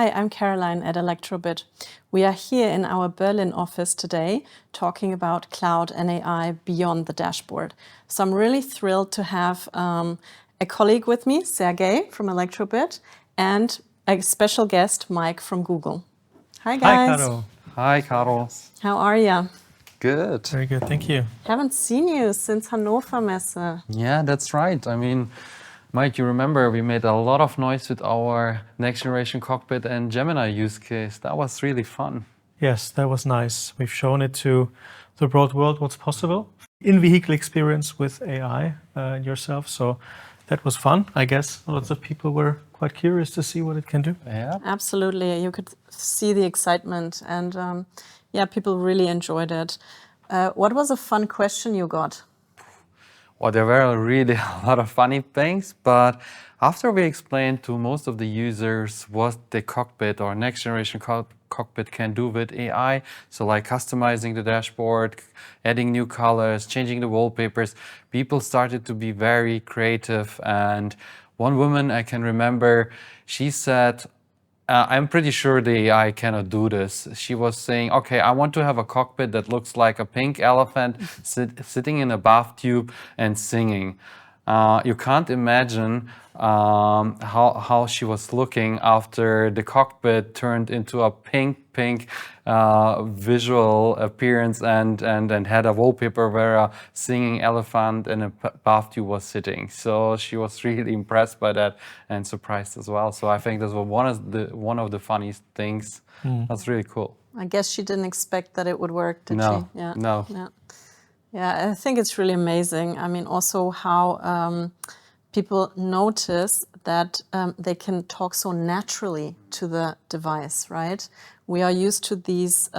Hi, I'm Caroline at Electrobit. We are here in our Berlin office today talking about cloud and AI beyond the dashboard. So I'm really thrilled to have a colleague with me, Sergey from Electrobit, and a special guest, Mike from Google. Hi, guys. Hi, Caro. Hi, Caro. How are you? Good. Very good, thank you. Haven't seen you since Hannover Messe. Yeah, that's right. I mean, Mike, you remember we made a lot of noise with our next generation cockpit and Gemini use case. That was really fun. Yes, that was nice. We've shown it to the broad world what's possible. In-vehicle experience with AI and yourself. So that was fun. I guess lots of people were quite curious to see what it can do. Yeah. Absolutely. You could see the excitement and yeah, people really enjoyed it. What was a fun question you got? Well, there were really a lot of funny things, but after we explained to most of the users what the cockpit or next generation cockpit can do with AI, so like customizing the dashboard, adding new colors, changing the wallpapers, people started to be very creative. And one woman I can remember, she said, I'm pretty sure the AI cannot do this. She was saying, okay, I want to have a cockpit that looks like a pink elephant sitting in a bathtub and singing. You can't imagine how she was looking after the cockpit turned into a pink visual appearance and had a wallpaper where a singing elephant in a bathtub was sitting. So she was really impressed by that and surprised as well. So I think this was one of the funniest things. That's really cool. I guess she didn't expect that it would work, did No, she? Yeah. no. Yeah. Yeah, I think it's really amazing. I mean, also how people notice that they can talk so naturally to the device, right? We are used to these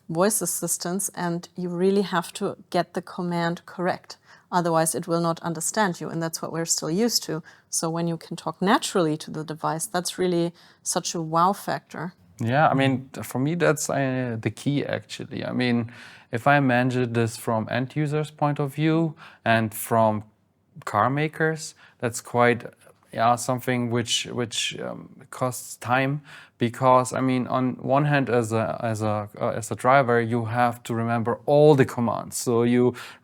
voice assistants, and you really have to get the command correct. Otherwise, it will not understand you, and that's what we're still used to. So when you can talk naturally to the device, that's really such a wow factor. Yeah, I mean, for me, that's the key, actually. I mean, if I imagine this from end users' point of view and from car makers, that's quite something which costs time, because I mean, on one hand, as a driver, you have to remember all the commands. So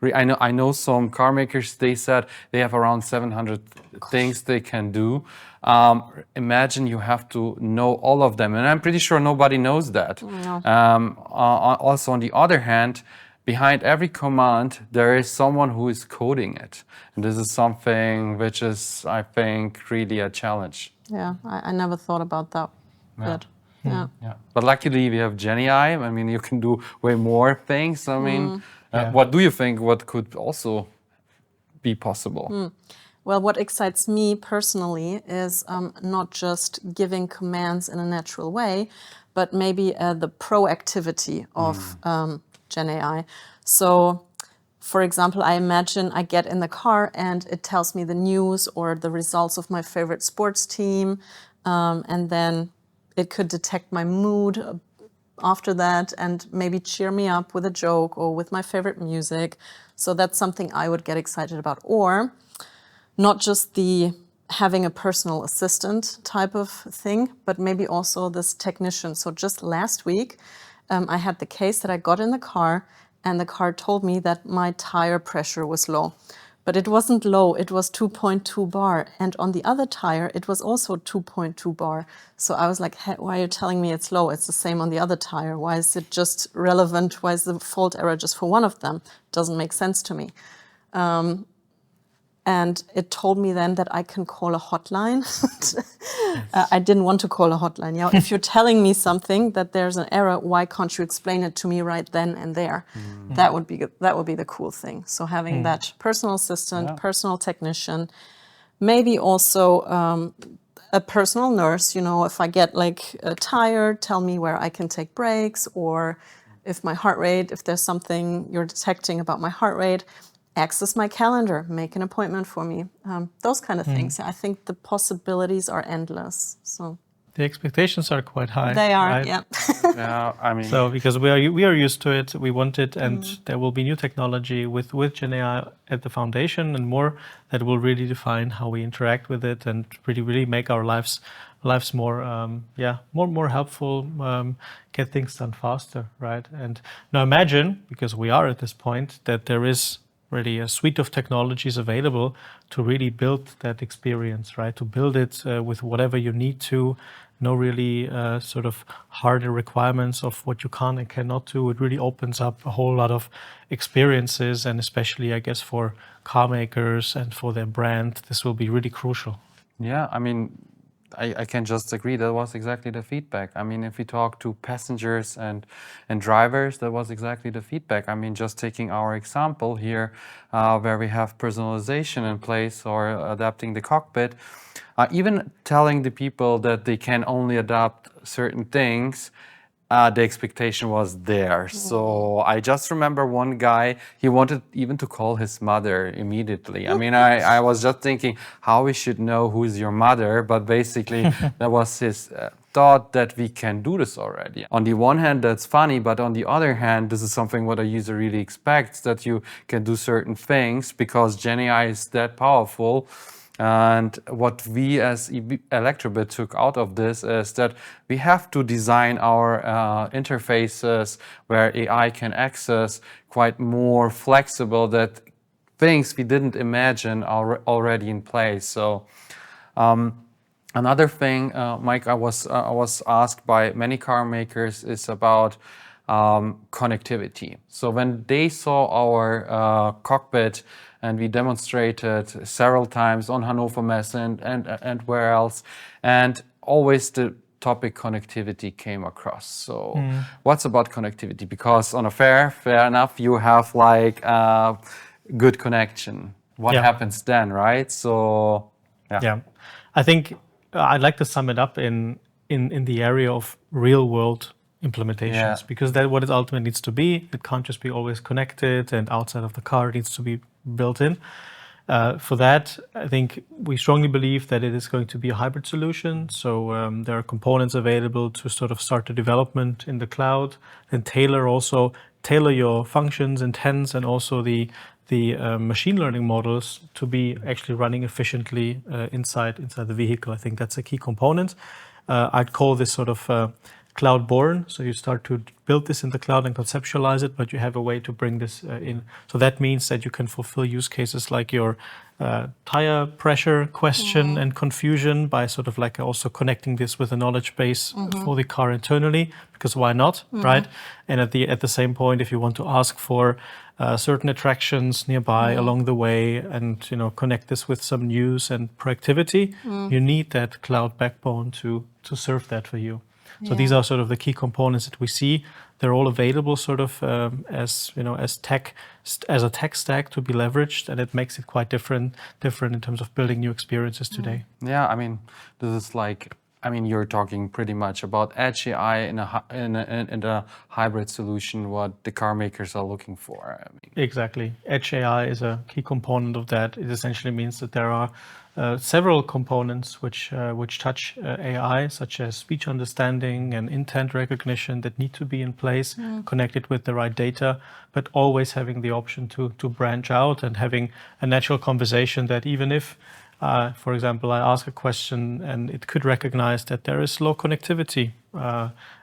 I know some car makers, they said they have around 700 things they can do. Imagine you have to know all of them, and I'm pretty sure nobody knows that. No. Also, on the other hand, behind every command, there is someone who is coding it. And this is something which is, I think, really a challenge. Yeah, I never thought about that yet. Yeah. Yeah. But luckily, we have GenAI. I mean, you can do way more things. I mean, what do you think what could also be possible? Well, what excites me personally is not just giving commands in a natural way, but maybe the proactivity of GenAI. So, for example, I imagine I get in the car and it tells me the news or the results of my favorite sports team, and then it could detect my mood after that and maybe cheer me up with a joke or with my favorite music. So that's something I would get excited about. Or not just the having a personal assistant type of thing, but maybe also this technician. So just last week, I had the case that I got in the car and the car told me that my tire pressure was low. But it wasn't low, it was 2.2 bar. And on the other tire, it was also 2.2 bar. So I was like, hey, why are you telling me it's low? It's the same on the other tire. Why is it just relevant? Why is the fault error just for one of them? Doesn't make sense to me. And it told me then that I can call a hotline. I didn't want to call a hotline. Yeah, if you're telling me something that there's an error, why can't you explain it to me right then and there? That would be the cool thing. So having that personal assistant, personal technician, maybe also a personal nurse. You know, if I get like tired, tell me where I can take breaks, or if my heart rate, if there's something you're detecting about my heart rate, access my calendar, make an appointment for me. Those kind of things. I think the possibilities are endless. So The expectations are quite high. They are, right? yeah. Yeah, I mean, So because we are used to it, we want it, and there will be new technology with Gen AI at the foundation and more that will really define how we interact with it and really make our lives more more helpful, get things done faster, right? And now imagine, because we are at this point, that there is really a suite of technologies available to really build that experience, right? To build it with whatever you need to, no really sort of harder requirements of what you can and cannot do. It really opens up a whole lot of experiences, and especially, I guess, for car makers and for their brand, this will be really crucial. yeah, I mean, I can just agree. That was exactly the feedback. I mean, if we talk to passengers and drivers, that was exactly the feedback. I mean, just taking our example here, where we have personalization in place or adapting the cockpit, even telling the people that they can only adapt certain things, the expectation was there. So I just remember one guy, he wanted even to call his mother immediately. I mean, I was just thinking how we should know who is your mother, but basically that was his thought that we can do this already. On the one hand, that's funny, but on the other hand, this is something what a user really expects, that you can do certain things because Gen AI is that powerful. And what we as Electrobit took out of this is that we have to design our interfaces where AI can access quite more flexible, that things we didn't imagine are already in place. So another thing, Mike, I was asked by many car makers is about connectivity. So when they saw our cockpit, and we demonstrated several times on Hannover Messe and where else, and always the topic connectivity came across. So what's about connectivity? Because on a fair enough, you have like good connection. What happens then, right? So Yeah, I think I'd like to sum it up in the area of real world implementations, because that's what it ultimately needs to be. It can't just be always connected and outside of the car. It needs to be built in. For that, I think we strongly believe that it is going to be a hybrid solution. So there are components available to sort of start the development in the cloud, and tailor your functions, intents, and also the machine learning models to be actually running efficiently inside the vehicle. I think that's a key component. I'd call this sort of cloud born. So you start to build this in the cloud and conceptualize it, but you have a way to bring this in. So that means that you can fulfill use cases like your tire pressure question and confusion by sort of like also connecting this with a knowledge base for the car internally, because why not, right? And at the same point, if you want to ask for certain attractions nearby along the way, and connect this with some news and proactivity, you need that cloud backbone to serve that for you. So these are sort of the key components that we see. They're all available sort of as a tech stack to be leveraged, and it makes it quite different in terms of building new experiences today. Yeah, I mean, this is like, I mean, you're talking pretty much about edge AI in a hybrid solution, what the car makers are looking for. I mean. Exactly. Edge AI is a key component of that. It essentially means that there are several components which touch AI, such as speech understanding and intent recognition, that need to be in place, connected with the right data, but always having the option to branch out and having a natural conversation that even if, for example, I ask a question and it could recognize that there is low connectivity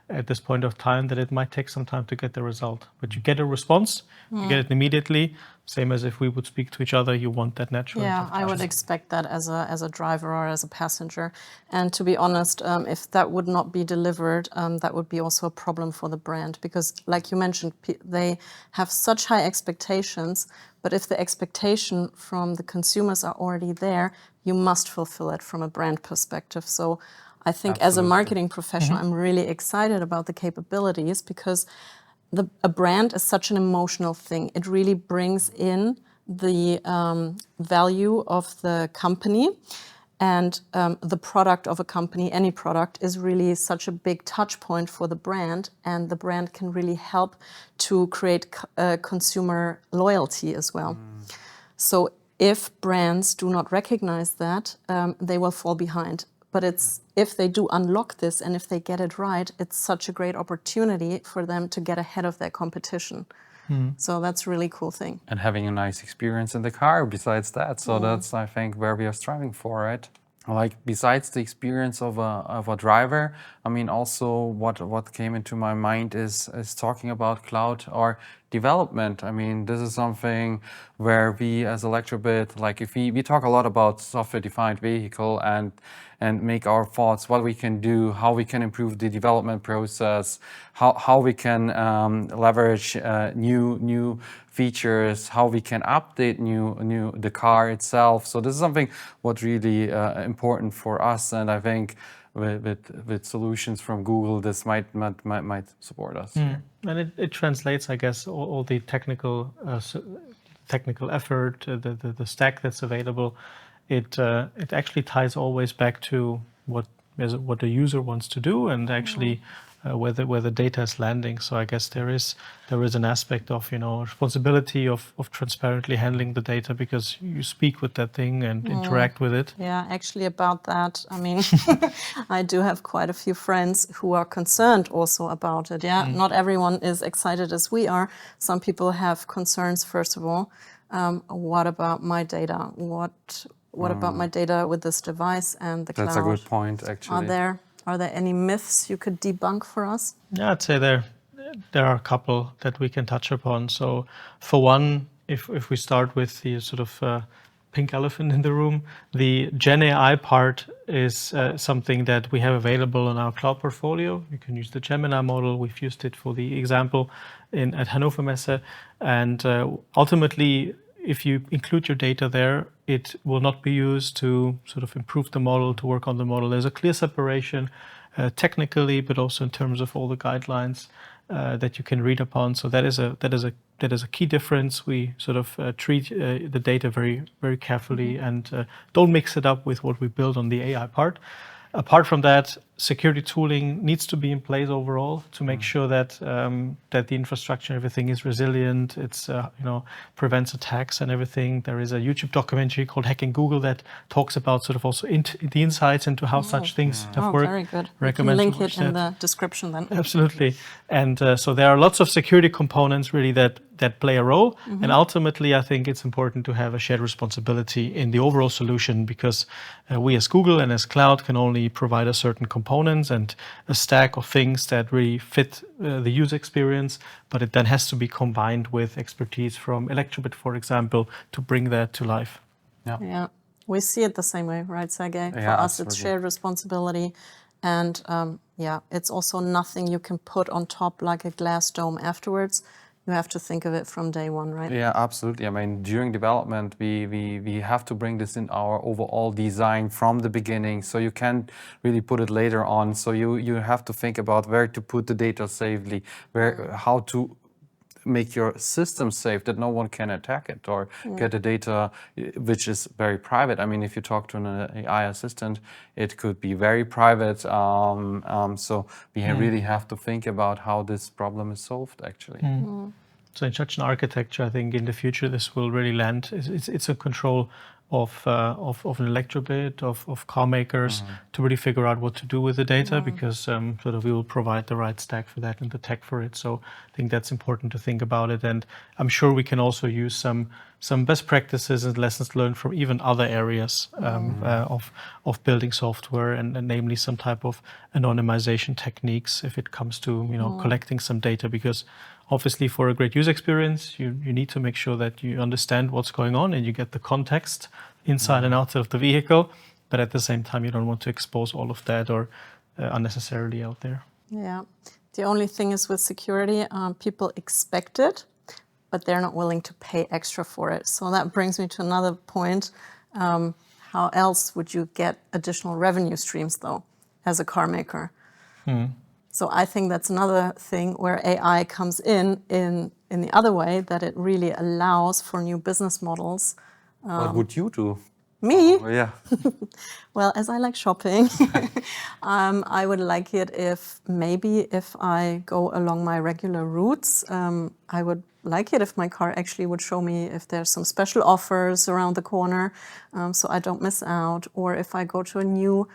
at this point of time, that it might take some time to get the result. But you get a response, you get it immediately, same as if we would speak to each other. You want that natural. Yeah, I would expect that as a driver or as a passenger. And to be honest, if that would not be delivered, that would be also a problem for the brand, because like you mentioned, they have such high expectations, but if the expectation from the consumers are already there, you must fulfill it from a brand perspective. So I think as a marketing professional, I'm really excited about the capabilities, because a brand is such an emotional thing. It really brings in the value of the company, and the product of a company, any product, is really such a big touch point for the brand, and the brand can really help to create consumer loyalty as well. So if brands do not recognize that, they will fall behind. But it's if they do unlock this and if they get it right, it's such a great opportunity for them to get ahead of their competition. So that's a really cool thing. And having a nice experience in the car besides that. So that's, I think, where we are striving for, right? Like, besides the experience of a driver, I mean, also what came into my mind is talking about cloud or development. I mean, this is something where we as Electrobit, like if we talk a lot about software-defined vehicle and make our thoughts, what we can do, how we can improve the development process, how we can leverage new features, how we can update the car itself. So this is something what really important for us, and I think with solutions from Google, this might support us. Here. And it translates, I guess, all the technical effort, the stack that's available. It actually ties always back to what the user wants to do, and actually where the data is landing. So I guess there is an aspect of responsibility of transparently handling the data, because you speak with that thing and interact with it. Yeah, actually about that, I mean, I do have quite a few friends who are concerned also about it. Yeah, not everyone is excited as we are. Some people have concerns, first of all. What about my data? What about my data with this device and the cloud? That's a good point, actually. Are there any myths you could debunk for us? Yeah, I'd say there are a couple that we can touch upon. So for one, if we start with the sort of pink elephant in the room, the Gen AI part is something that we have available in our cloud portfolio. You can use the Gemini model. We've used it for the example at Hannover Messe. And ultimately, if you include your data there, it will not be used to sort of improve the model, to work on the model. There's a clear separation technically, but also in terms of all the guidelines that you can read upon. So that is a key difference. We sort of treat the data very, very carefully and don't mix it up with what we build on the AI part. Apart from that, security tooling needs to be in place overall to make sure that that the infrastructure and everything is resilient. It's prevents attacks and everything. There is a YouTube documentary called Hacking Google that talks about sort of also the insights into how such things have worked. Very good. Recommend we can link it in the description then. Absolutely. And so there are lots of security components really that play a role. And ultimately, I think it's important to have a shared responsibility in the overall solution, because we as Google and as cloud can only provide a certain components and a stack of things that really fit the user experience, but it then has to be combined with expertise from Electrobit, for example, to bring that to life. Yeah, we see it the same way, right, Sergey? For Yeah, us, it's shared responsibility. And it's also nothing you can put on top like a glass dome afterwards. You have to think of it from day one, right? Yeah, absolutely. I mean, during development, we have to bring this in our overall design from the beginning. So you can't really put it later on. So you have to think about where to put the data safely, how to make your system safe, that no one can attack it or get the data, which is very private. I mean, if you talk to an AI assistant, it could be very private. So we really have to think about how this problem is solved, actually. So in such an architecture, I think in the future this will really land. It's a control of an Electrobit, of car makers to really figure out what to do with the data, because sort of we will provide the right stack for that and the tech for it. So I think that's important to think about it. And I'm sure we can also use some best practices and lessons learned from even other areas of building software, and namely some type of anonymization techniques if it comes to collecting some data, because obviously for a great user experience, you need to make sure that you understand what's going on and you get the context inside and outside of the vehicle. But at the same time, you don't want to expose all of that or unnecessarily out there. Yeah. The only thing is with security, people expect it, but they're not willing to pay extra for it. So that brings me to another point. How else would you get additional revenue streams, though, as a car maker? So I think that's another thing where AI comes in the other way, that it really allows for new business models. What would you do? Me? Oh, yeah. Well, as I like shopping, I would like it if I go along my regular routes, I would like it if my car actually would show me if there's some special offers around the corner, so I don't miss out. Or if I go to a new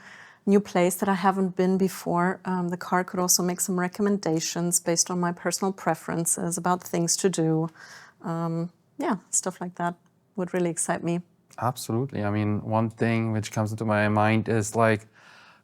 new place that I haven't been before. The car could also make some recommendations based on my personal preferences about things to do. Yeah, stuff like that would really excite me. Absolutely. I mean, one thing which comes into my mind is like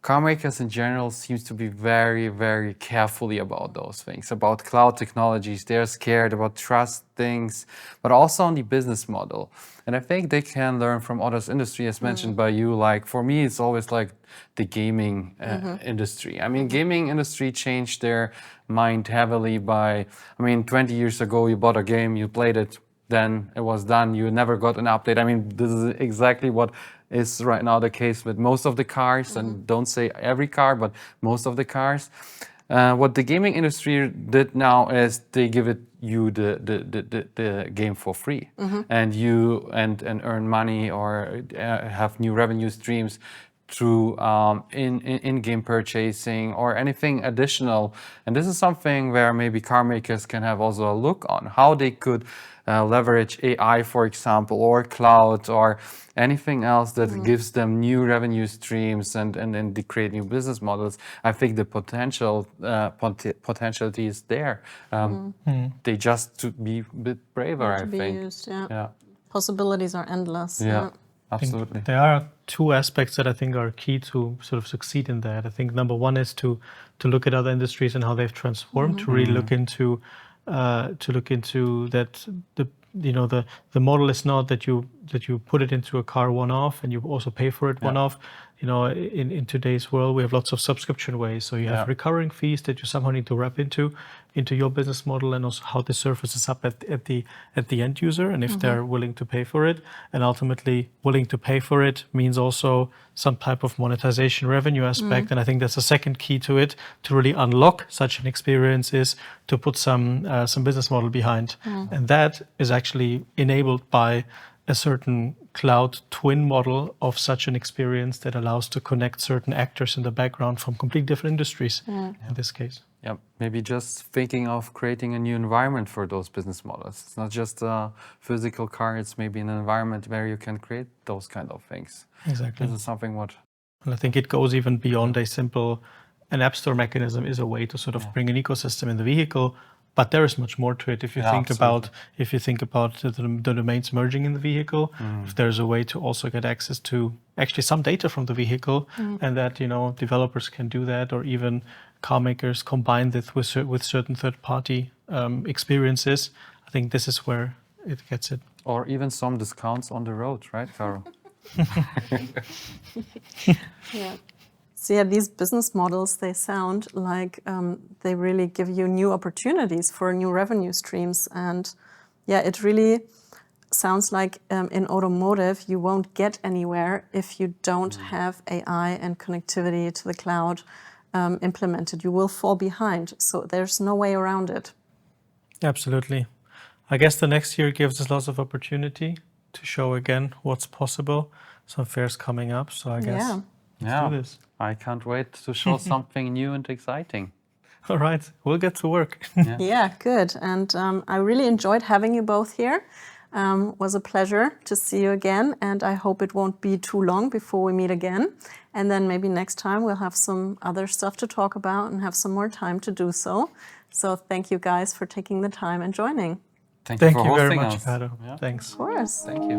car makers in general seems to be very, very carefully about those things, about cloud technologies. They're scared about trust things, but also on the business model. And I think they can learn from others industry, as mentioned by you. Like for me, it's always like the gaming industry. I mean, gaming industry changed their mind heavily by, 20 years ago, you bought a game, you played it, then it was done. You never got an update. I mean, this is exactly what is right now the case with most of the cars, and don't say every car, but most of the cars. What the gaming industry did now is they give you the game for free, and you and earn money or have new revenue streams through in-game purchasing or anything additional. And this is something where maybe car makers can have also a look on how they could leverage AI, for example, or cloud or anything else that gives them new revenue streams and they create new business models. I think the potentiality is there. They just to be a bit braver, I think. Used, yeah. Yeah. Possibilities are endless. Yeah. Absolutely. There are two aspects that I think are key to sort of succeed in that. I think number one is to look at other industries and how they've transformed, to really look into that the model is not that you put it into a car one-off and you also pay for it one-off. In today's world, we have lots of subscription ways. So you have recurring fees that you somehow need to wrap into your business model, and also how this surfaces up at the end user, and if they're willing to pay for it. And ultimately, willing to pay for it means also some type of monetization revenue aspect. And I think that's the second key to it, to really unlock such an experience, is to put some business model behind. And that is actually enabled by a certain cloud twin model of such an experience that allows to connect certain actors in the background from completely different industries in this case. Yeah, maybe just thinking of creating a new environment for those business models. It's not just a physical car, it's maybe an environment where you can create those kind of things. Exactly. This is something what... And I think it goes even beyond an app store mechanism is a way to sort of bring an ecosystem in the vehicle. But there is much more to it. If you think about the domains merging in the vehicle, if there's a way to also get access to actually some data from the vehicle, and that developers can do that, or even car makers combine this with certain third-party experiences, I think this is where it gets it. Or even some discounts on the road, right, Caro? Yeah. So yeah, these business models, they sound like they really give you new opportunities for new revenue streams. And yeah, it really sounds like in automotive, you won't get anywhere if you don't have AI and connectivity to the cloud implemented. You will fall behind. So there's no way around it. Absolutely. I guess the next year gives us lots of opportunity to show again what's possible. Some fairs coming up, so I guess let's do this. I can't wait to show something new and exciting. All right, we'll get to work. Yeah, good. And I really enjoyed having you both here. Was a pleasure to see you again, and I hope it won't be too long before we meet again. And then maybe next time we'll have some other stuff to talk about and have some more time to do so. So thank you guys for taking the time and joining. Thank you for hosting very much, us. Caro. Thanks. Of course. Thank you.